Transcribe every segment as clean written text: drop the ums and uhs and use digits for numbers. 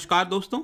नमस्कार दोस्तों।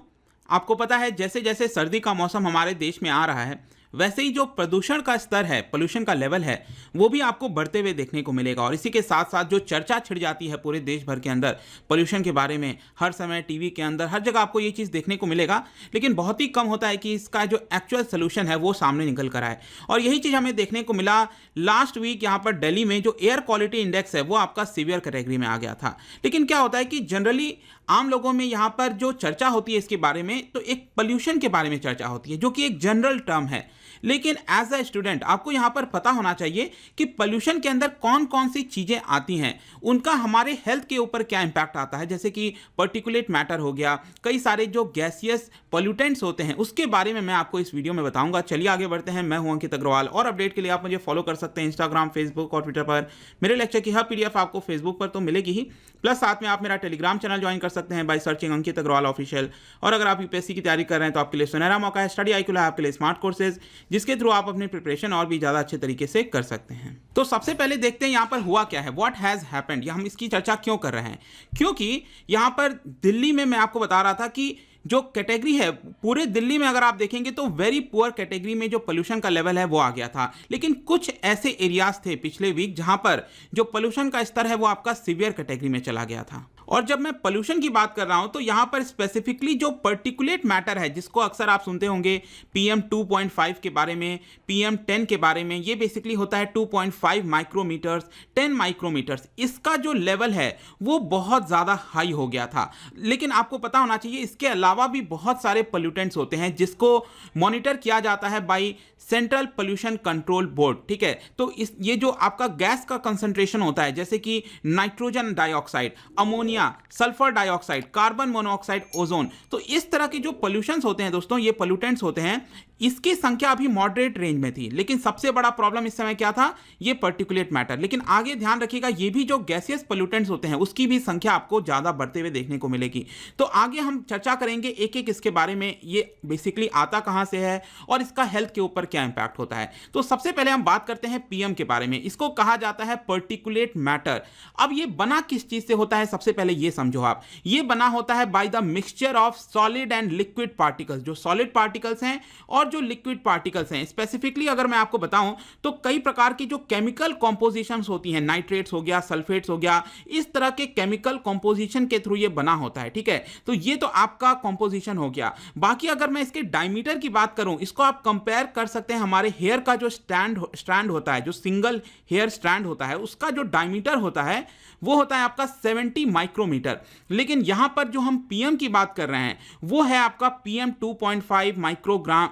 आपको पता है जैसे जैसे सर्दी का मौसम हमारे देश में आ रहा है वैसे ही जो प्रदूषण का स्तर है, पोल्यूशन का लेवल है, वो भी आपको बढ़ते हुए देखने को मिलेगा। और इसी के साथ साथ जो चर्चा छिड़ जाती है पूरे देश भर के अंदर पोल्यूशन के बारे में, हर समय टीवी के अंदर हर जगह आपको ये चीज़ देखने को मिलेगा, लेकिन बहुत ही कम होता है कि इसका जो एक्चुअल सोल्यूशन है वो सामने निकल कर आए। और यही चीज़ हमें देखने को मिला लास्ट वीक। यहाँ पर दिल्ली में जो एयर क्वालिटी इंडेक्स है वो आपका सीवियर कैटेगरी में आ गया था। लेकिन क्या होता है कि जनरली आम लोगों में यहाँ पर जो चर्चा होती है इसके बारे में, तो एक पोल्यूशन के बारे में चर्चा होती है जो कि एक जनरल टर्म है। लेकिन एज अ स्टूडेंट आपको यहाँ पर पता होना चाहिए कि पोल्यूशन के अंदर कौन कौन सी चीज़ें आती हैं, उनका हमारे हेल्थ के ऊपर क्या इंपैक्ट आता है। जैसे कि पर्टिकुलेट मैटर हो गया, कई सारे जो गैसियस पोल्यूटेंट्स होते हैं, उसके बारे में मैं आपको इस वीडियो में बताऊंगा। चलिए आगे बढ़ते हैं। मैं हूं अंकित अग्रवाल और अपडेट के लिए आप मुझे फॉलो कर सकते हैं इंस्टाग्राम, फेसबुक और ट्विटर पर। मेरे लेक्चर की हर पीडीएफ आपको फेसबुक पर तो मिलेगी ही, प्लस साथ में आप मेरा टेलीग्राम चैनल ज्वाइन कर सकते हैं by searching Ankit Agrawal official. और अगर आप यूपीएससी की तैयारी कर रहे हैं तो आपके लिए सुनहरा मौका है। स्टडी IQ है आपके लिए स्मार्ट कोर्सेज, जिसके थ्रू आप अपनी प्रिपरेशन और भी ज़्यादा अच्छे तरीके से कर सकते हैं। तो सबसे पहले देखते हैं यहाँ पर हुआ क्या है, व्हाट हैज़ हैपेंड, या हम इसकी चर्चा क्यों कर रहे हैं। क्योंकि यहाँ पर दिल्ली में मैं आपको बता रहा था कि जो कैटेगरी है पूरे दिल्ली में अगर आप देखेंगे तो वेरी पुअर कैटेगरी में जो पोल्यूशन का लेवल है वो आ गया था। लेकिन कुछ ऐसे एरियाज थे पिछले वीक जहां पर जो पोल्यूशन का स्तर है वो आपका सीवियर कैटेगरी में चला गया था। और जब मैं पोल्यूशन की बात कर रहा हूं तो यहां पर स्पेसिफिकली जो पर्टिकुलेट मैटर है, जिसको अक्सर आप सुनते होंगे PM 2.5 के बारे में, PM 10 के बारे में, ये बेसिकली होता है 2.5 माइक्रोमीटर्स, 10 माइक्रोमीटर्स। इसका जो लेवल है वो बहुत ज़्यादा हाई हो गया था। लेकिन आपको पता होना चाहिए इसके अलावा भी बहुत सारे पोल्यूटेंट्स होते हैं जिसको मॉनिटर किया जाता है by central pollution control board. ठीक है, तो ये जो आपका गैस का कंसंट्रेशन होता है, जैसे कि nitrogen dioxide, ammonia, sulphur dioxide, carbon monoxide, ozone, तो इस तरह के जो पोल्यूशंस होते हैं दोस्तों, ये पोल्यूटेंट्स होते हैं, इसकी संख्या अभी मॉडरेट रेंज में थी। लेकिन सबसे बड़ा प्रॉब्लम इस समय क्या था, ये पर्टिकुलेट मैटर। लेकिन आगे ध्यान रखिएगा, ये भी जो गैसियस पोल्यूटेंट्स होते हैं उसकी भी संख्या आपको ज्यादा बढ़ते हुए देखने को मिलेगी। तो आगे हम चर्चा करेंगे एक एक इसके बारे में, ये बेसिकली आता कहां से है और इसका हेल्थ के ऊपर क्या इंपैक्ट होता है। तो सबसे पहले हम बात करते हैं PM के बारे में। इसको कहा जाता है पर्टिकुलेट मैटर। अब ये बना किस चीज से होता है, सबसे पहले ये समझो आप। ये बना होता है by the mixture of solid and liquid particles. जो सॉलिड पार्टिकल्स हैं और जो लिक्विड पार्टिकल्स हैं, स्पेसिफिकली अगर मैं आपको बताऊं तो कई प्रकार की जो केमिकल कॉम्पोजिशंस होती हैं, नाइट्रेट्स हो गया, सल्फेट्स हो गया, इस तरह के केमिकल कॉम्पोजिशन के थ्रू ये बना होता है। ठीक है, तो ये तो आपका कॉम्पोजिशन हो गया। बाकी अगर मैं इसके डायमीटर की बात करूं, इसको आप कंपेयर कर सकते हैं हमारे हेयर का जो स्ट्रैंड होता है, जो सिंगल हेयर स्ट्रैंड होता है, उसका जो डायमीटर होता है वो होता है आपका 70 माइक्रोमीटर। लेकिन यहां पर जो हम PM की बात कर रहे हैं वो है आपका PM 2.5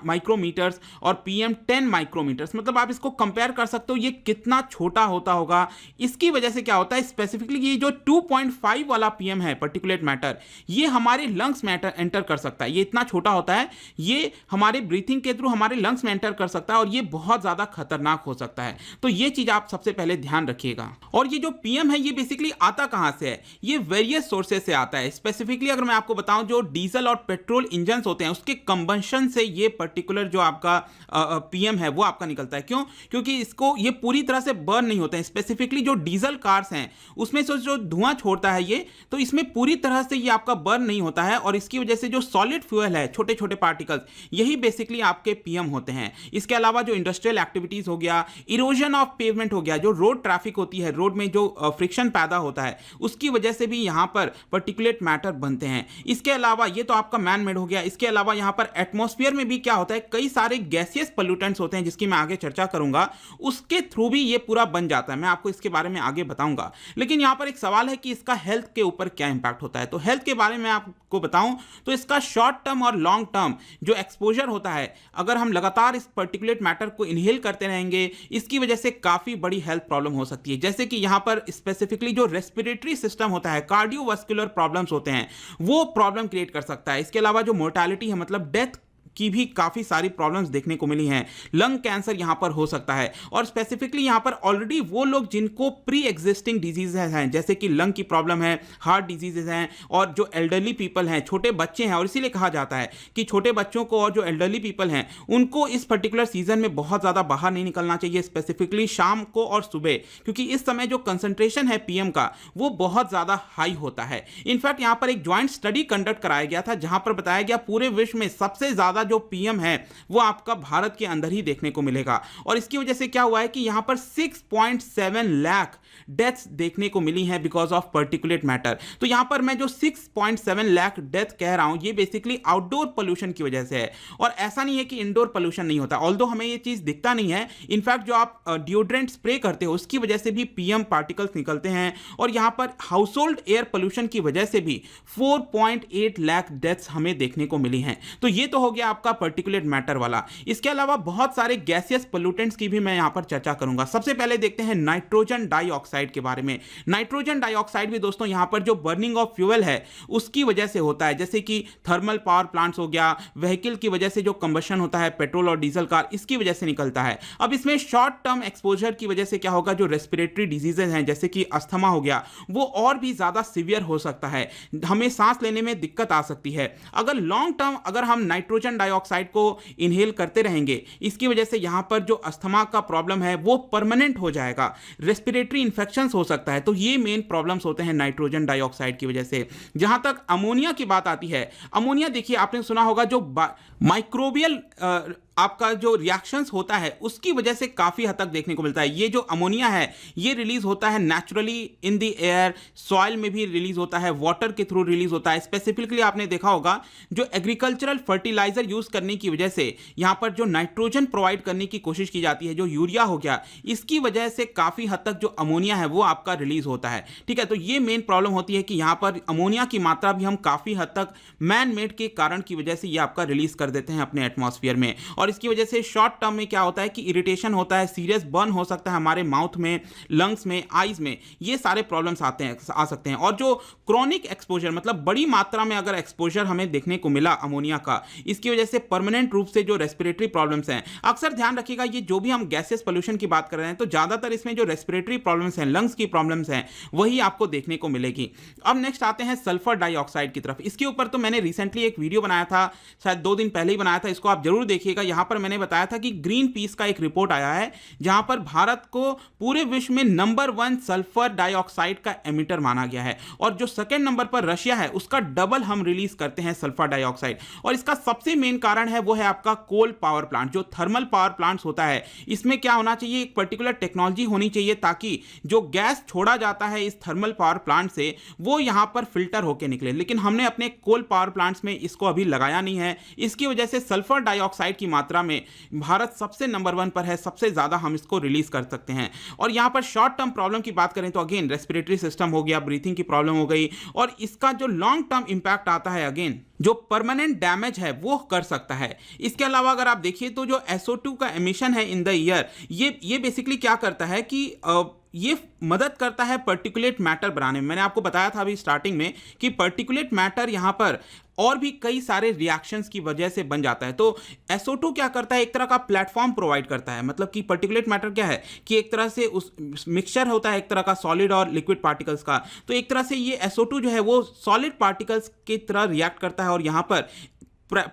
माइक्रोमीटर्स और PM 10 माइक्रोमीटर्स। मतलब आप इसको कंपेयर कर सकते हो ये कितना छोटा होता होगा। इसकी वजह से क्या होता है, स्पेसिफिकली ये जो 2.5 वाला PM है पर्टिकुलेट मैटर, ये हमारे लंग्स में एंटर कर सकता है। ये इतना छोटा होता है, ये हमारे ब्रीथिंग के थ्रू हमारे लंग्स में एंटर कर सकता है और ये बहुत ज्यादा खतरनाक हो सकता है। तो ये चीज आप सबसे पहले ध्यान रखिएगा। और ये जो PM है ये बेसिकली आता कहां से है, ये वेरियस सोर्सेज से आता है। स्पेसिफिकली अगर मैं आपको बताऊं, जो डीजल और पेट्रोल इंजन होते हैं उसके कंबंशन से ये पर्टिकुलर जो आपका PM है वो आपका निकलता है। क्यों? क्योंकि इसको ये पूरी तरह से बर्न नहीं होते हैं। स्पेसिफिकली जो डीजल कार्स हैं उसमें से जो धुआं छोड़ता है ये, तो इसमें पूरी तरह से ये आपका बर्न नहीं होता है और इसकी वजह से जो सॉलिड फ्यूल है, छोटे छोटे पार्टिकल्स, यही बेसिकली आपके PM होते हैं। इसके अलावा जो इंडस्ट्रियल एक्टिविटीज हो गया, इरोजन ऑफ पेवमेंट हो गया, जो रोड ट्रैफिक होती है, रोड में जो फ्रिक्शन पैदा होता है, उसकी वजह से भी यहां पर पर्टिकुलेट मैटर बनते हैं। इसके अलावा ये तो आपका मैन मेड हो गया। इसके अलावा यहां पर एटमॉस्फेयर में भी क्या होता है, कई सारे गैसियस पोल्यूटेंट्स होते हैं जिसकी मैं आगे चर्चा करूंगा, उसके थ्रू भी ये पूरा बन जाता है। मैं आपको इसके बारे में आगे बताऊंगा। लेकिन यहां पर एक सवाल है कि इसका हेल्थ के ऊपर क्या इंपैक्ट होता है। तो हेल्थ के बारे में आपको बताऊं तो इसका शॉर्ट टर्म और लॉन्ग टर्म जो एक्सपोजर होता है, अगर हम लगातार इस पर्टिकुलेट मैटर को इनहेल करते रहेंगे, इसकी वजह से काफी बड़ी हेल्थ प्रॉब्लम हो सकती है। जैसे कि यहां पर स्पेसिफिकली जो रेस्पिरेटरी सिस्टम होता है, कार्डियोवास्कुलर प्रॉब्लम्स होते हैं, वो प्रॉब्लम क्रिएट कर सकता है। इसके अलावा जो मोर्टेलिटी है, मतलब डेथ की भी काफ़ी सारी प्रॉब्लम्स देखने को मिली हैं। लंग कैंसर यहाँ पर हो सकता है, और स्पेसिफिकली यहाँ पर ऑलरेडी वो लोग जिनको प्री एग्जिस्टिंग डिजीजेज हैं, जैसे कि लंग की प्रॉब्लम है, हार्ट डिजीजेज हैं, और जो एल्डरली पीपल हैं, छोटे बच्चे हैं, और इसीलिए कहा जाता है कि छोटे बच्चों को और जो एल्डरली पीपल हैं उनको इस पर्टिकुलर सीजन में बहुत ज़्यादा बाहर नहीं निकलना चाहिए, स्पेसिफिकली शाम को और सुबह, क्योंकि इस समय जो कंसंट्रेशन है पीएम का वो बहुत ज़्यादा हाई होता है। इनफैक्ट यहाँ पर एक ज्वाइंट स्टडी कंडक्ट कराया गया था जहाँ पर बताया गया पूरे विश्व में सबसे ज़्यादा जो पीएम है वो आपका भारत के अंदर ही देखने को मिलेगा, और इसकी वजह से क्या हुआ है कि यहाँ पर 6.7 लाख डेथ्स देखने को मिली हैं बिकॉज ऑफ पर्टिकुलेट मैटर। तो यहाँ पर मैं जो 6.7 लाख डेथ कह रहा हूँ ये बेसिकली आउटडोर पोल्यूशन की वजह से है, और ऐसा नहीं है कि इंडोर पोल्यूशन नहीं होता, ऑल्दो हमें ये चीज़ दिखता नहीं है। इनफैक्ट जो आप डिओड्रेंट स्प्रे करते हो उसकी वजह से भी पीएम पार्टिकल्स निकलते हैं, और यहाँ पर हाउस होल्ड एयर पोल्यूशन की वजह से भी 4.8 लाख डेथ्स हमें देखने को मिली हैं। तो ये तो हो गया आपका पर्टिकुलेट मैटर वाला। इसके अलावा बहुत सारे गैसियस पोल्यूटेंट्स की भी मैं यहाँ पर चर्चा करूंगा। सबसे पहले देखते हैं नाइट्रोजन डाइऑक्साइड के बारे में। नाइट्रोजन डाइऑक्साइड भी दोस्तों यहाँ पर जो बर्निंग ऑफ फ्यूल है उसकी वजह से होता है, जैसे कि थर्मल पावर प्लांट्स हो गया, व्हीकल की वजह से जो कंबशन होता है पेट्रोल और डीजल कार, इसकी वजह से निकलता है। अब इसमें शॉर्ट टर्म एक्सपोजर की वजह से क्या होगा, जो रेस्पिरेटरी डिजीजेज हैं जैसे कि अस्थमा हो गया वो और भी ज्यादा सीवियर हो सकता है, हमें सांस लेने में दिक्कत आ सकती है। अगर लॉन्ग टर्म अगर हम नाइट्रोजन डाइऑक्साइड को इनहेल करते रहेंगे इसकी वजह से यहाँ पर जो अस्थमा का प्रॉब्लम है वो परमानेंट हो जाएगा, रेस्पिरेटरी इंफेक्शंस हो सकता है। तो ये मेन प्रॉब्लम्स होते हैं नाइट्रोजन डाइऑक्साइड की वजह से। जहां तक अमोनिया की बात आती है, अमोनिया देखिए आपने सुना होगा जो माइक्रोबियल आपका जो रिएक्शंस होता है उसकी वजह से काफ़ी हद तक देखने को मिलता है। ये जो अमोनिया है ये रिलीज होता है naturally in the air, soil में भी रिलीज होता है, वाटर के थ्रू रिलीज होता है। स्पेसिफिकली आपने देखा होगा जो एग्रीकल्चरल फर्टिलाइजर यूज करने की वजह से यहाँ पर जो नाइट्रोजन प्रोवाइड करने की कोशिश की जाती है, जो यूरिया हो गया, इसकी वजह से काफ़ी हद तक जो अमोनिया है वो आपका रिलीज होता है। ठीक है, तो ये मेन प्रॉब्लम होती है कि यहाँ पर अमोनिया की मात्रा भी हम काफ़ी हद तक मैन मेड के कारण की वजह से ये आपका रिलीज कर देते हैं अपने एटमॉस्फेयर में, और इसकी वजह से शॉर्ट टर्म में क्या होता है कि इरिटेशन होता है, सीरियस बर्न हो सकता है हमारे माउथ में, लंग्स में, आईज में, ये सारे प्रॉब्लम्स आ सकते हैं। और जो क्रोनिक एक्सपोजर मतलब बड़ी मात्रा में अगर एक्सपोजर हमें देखने को मिला अमोनिया का, इसकी वजह से परमानेंट रूप से जो रेस्पिरेटरी प्रॉब्लम्स हैं, अक्सर ध्यान रखिएगा ये जो भी हम गैसेस पोल्यूशन की बात कर रहे हैं तो ज्यादातर इसमें जो रेस्पिरेटरी प्रॉब्लम्स हैं, लंग्स की प्रॉब्लम्स हैं, वही आपको देखने को मिलेगी। अब नेक्स्ट आते हैं सल्फर डाइऑक्साइड की तरफ। इसके ऊपर तो मैंने रिसेंटली एक वीडियो बनाया था, शायद 2 दिन पहले ही बनाया था, इसको आप जरूर देखिएगा। यहां पर मैंने बताया था कि ग्रीन पीस का एक रिपोर्ट आया है जहां पर भारत को पूरे विश्व में नंबर 1 सल्फर डाइऑक्साइड का एमिटर माना गया है, और जो सेकंड नंबर पर रशिया है उसका डबल हम रिलीज करते हैं सल्फर डाइऑक्साइड। और इसका सबसे मेन कारण है वो है आपका कोल पावर प्लांट, जो थर्मल पावर प्लांट्स होता है, इसमें क्या होना चाहिए, एक पर्टिकुलर टेक्नोलॉजी होनी चाहिए ताकि जो गैस छोड़ा जाता है इस थर्मल पावर प्लांट से वो यहां पर फिल्टर होकर निकले, लेकिन हमने अपने कोल पावर प्लांट्स में इसको अभी लगाया नहीं है। इसकी वजह से सल्फर डाइऑक्साइड की मात्रा में भारत सबसे नंबर 1 पर है, सबसे ज्यादा हम इसको रिलीज कर सकते हैं। और यहां पर शॉर्ट टर्म प्रॉब्लम की बात करें तो अगेन रेस्पिरेटरी सिस्टम हो गया, ब्रीथिंग की प्रॉब्लम हो गई, और इसका जो लॉन्ग टर्म इंपैक्ट आता है अगेन जो परमानेंट डैमेज है वो कर सकता है। इसके अलावा अगर आप देखिए तो जो SO2 का एमिशन है इन द ईयर, ये बेसिकली क्या करता है कि ये मदद करता है पर्टिकुलेट मैटर बनाने में। मैंने आपको बताया था अभी स्टार्टिंग में कि पर्टिकुलेट मैटर यहाँ पर और भी कई सारे रिएक्शंस की वजह से बन जाता है। तो SO2 क्या करता है, एक तरह का प्लेटफॉर्म प्रोवाइड करता है। मतलब कि पर्टिकुलेट मैटर क्या है कि एक तरह से उस मिक्सचर होता है एक तरह का सॉलिड और लिक्विड पार्टिकल्स का, तो एक तरह से ये SO2 जो है वो सॉलिड पार्टिकल्स की तरह रिएक्ट करता है और यहाँ पर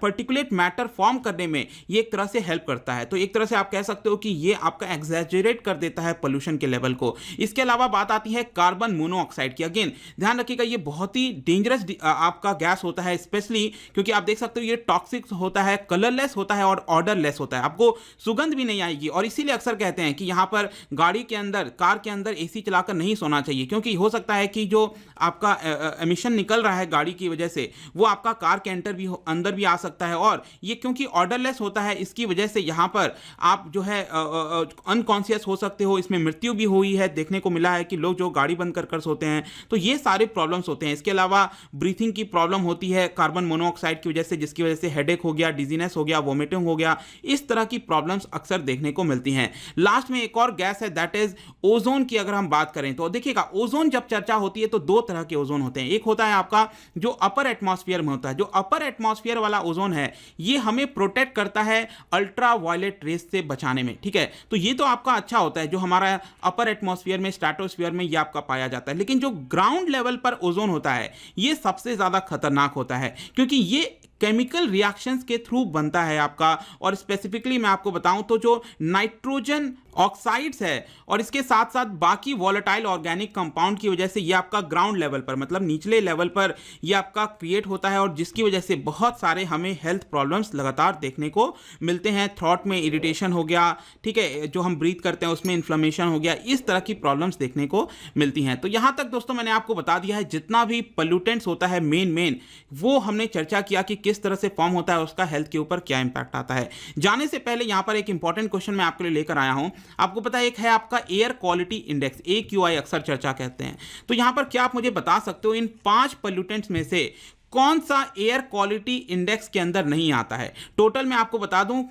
पर्टिकुलेट मैटर फॉर्म करने में ये एक तरह से हेल्प करता है। तो एक तरह से आप कह सकते हो कि ये आपका एग्जैजरेट कर देता है पोल्यूशन के लेवल को। इसके अलावा बात आती है कार्बन मोनोऑक्साइड की। अगेन ध्यान रखिएगा ये बहुत ही डेंजरस आपका गैस होता है, स्पेशली क्योंकि आप देख सकते हो ये टॉक्सिक होता है, कलरलेस होता है और ऑर्डरलेस होता है, आपको सुगंध भी नहीं आएगी। और इसीलिए अक्सर कहते हैं कि यहाँ पर गाड़ी के अंदर, कार के अंदर AC चलाकर नहीं सोना चाहिए, क्योंकि हो सकता है कि जो आपका एमिशन निकल रहा है गाड़ी की वजह से वो आपका कार के अंदर भी आ सकता है। और ये क्योंकि ऑर्डरलेस होता है इसकी वजह से यहाँ पर आप जो है अनकॉन्शियस हो सकते हो। इसमें मृत्यु भी हुई है, देखने को मिला है कि लोग जो गाड़ी बंद कर सोते हैं। तो ये सारे प्रॉब्लम्स होते हैं। इसके अलावा ब्रीथिंग की प्रॉब्लम होती है कार्बन मोनोऑक्साइड की वजह से, जिसकी वजह से हेडेक हो गया, डिजीनेस हो गया, वोमिटिंग हो गया, इस तरह की प्रॉब्लम्स अक्सर देखने को मिलती हैं। लास्ट में एक और गैस है, दैट इज ओजोन की। अगर हम बात करें तो देखिएगा ओजोन जब चर्चा होती है तो 2 तरह के ओजोन होते हैं। एक होता है आपका जो अपर एटमॉस्फेयर में होता है, जो अपर एटमॉस्फेयर वाला वाला ओजोन है ये हमें प्रोटेक्ट करता है अल्ट्रा वायलेट रेस से बचाने में, ठीक है। तो ये तो आपका अच्छा होता है जो हमारा अपर एटमॉस्फेयर में, स्ट्रेटोस्फीयर में ये आपका पाया जाता है। लेकिन जो ग्राउंड लेवल पर ओजोन होता है ये सबसे ज्यादा खतरनाक होता है, क्योंकि ये केमिकल रिएक्शंस के थ्रू बनता है आपका। और स्पेसिफिकली मैं आपको बताऊं तो जो नाइट्रोजन ऑक्साइड्स है और इसके साथ साथ बाकी वॉलेटाइल ऑर्गेनिक कंपाउंड की वजह से ये आपका ग्राउंड लेवल पर, मतलब निचले लेवल पर ये आपका क्रिएट होता है, और जिसकी वजह से बहुत सारे हमें हेल्थ प्रॉब्लम्स लगातार देखने को मिलते हैं। थ्रॉट में इरिटेशन हो गया, ठीक है, जो हम ब्रीथ करते हैं उसमें इन्फ्लेमेशन हो गया, इस तरह की प्रॉब्लम्स देखने को मिलती हैं। तो यहाँ तक दोस्तों मैंने आपको बता दिया है जितना भी पोल्यूटेंट्स होता है मेन वो हमने चर्चा किया कि किस तरह से फॉर्म होता है, उसका हेल्थ के ऊपर क्या इंपैक्ट आता है। जाने से पहले यहाँ पर एक इंपॉर्टेंट क्वेश्चन मैं आपके लिए लेकर आया हूँ। आपको पता है एक है आपका एयर क्वालिटी इंडेक्स, AQI अक्सर चर्चा कहते हैं। तो यहां पर क्या आप मुझे बता सकते हो इन 5 पोल्यूटेंट्स में से कौन सा एयर क्वालिटी इंडेक्स के अंदर नहीं आता है? टोटल मैं आपको बता दूं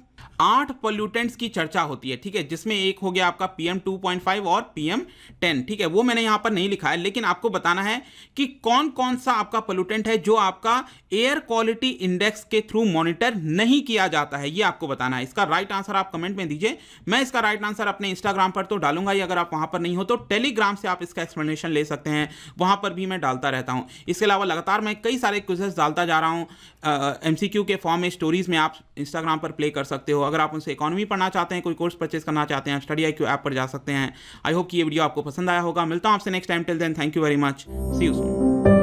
8 पोल्यूटेंट्स की चर्चा होती है, ठीक है, जिसमें एक हो गया आपका PM2.5 और PM10, ठीक है, वो मैंने यहां पर नहीं लिखा है, लेकिन आपको बताना है कि कौन कौन सा आपका पोल्यूटेंट है जो आपका एयर क्वालिटी इंडेक्स के थ्रू मॉनिटर नहीं किया जाता है, ये आपको बताना है। इसका राइट आंसर आप कमेंट में दीजिए, मैं इसका राइट आंसर अपने इंस्टाग्राम पर तो डालूंगा ही, अगर आप वहां पर नहीं हो तो टेलीग्राम से आप इसका एक्सप्लेनेशन ले सकते हैं, वहां पर भी मैं डालता रहता हूं। इसके अलावा लगातार मैं कई सारे क्विज़ेस डालता जा रहा हूं, MCQ के फॉर्म में, स्टोरीज में आप इंस्टाग्राम पर प्ले कर सकते हो। अगर आप उनसे इकोनॉमी पढ़ना चाहते हैं, कोई कोर्स परचेज करना चाहते हैं, स्टडी IQ ऐप पर जा सकते हैं। आई होप कि ये वीडियो आपको पसंद आया होगा। मिलता हूं आपसे next time, till then thank you very much, see you soon.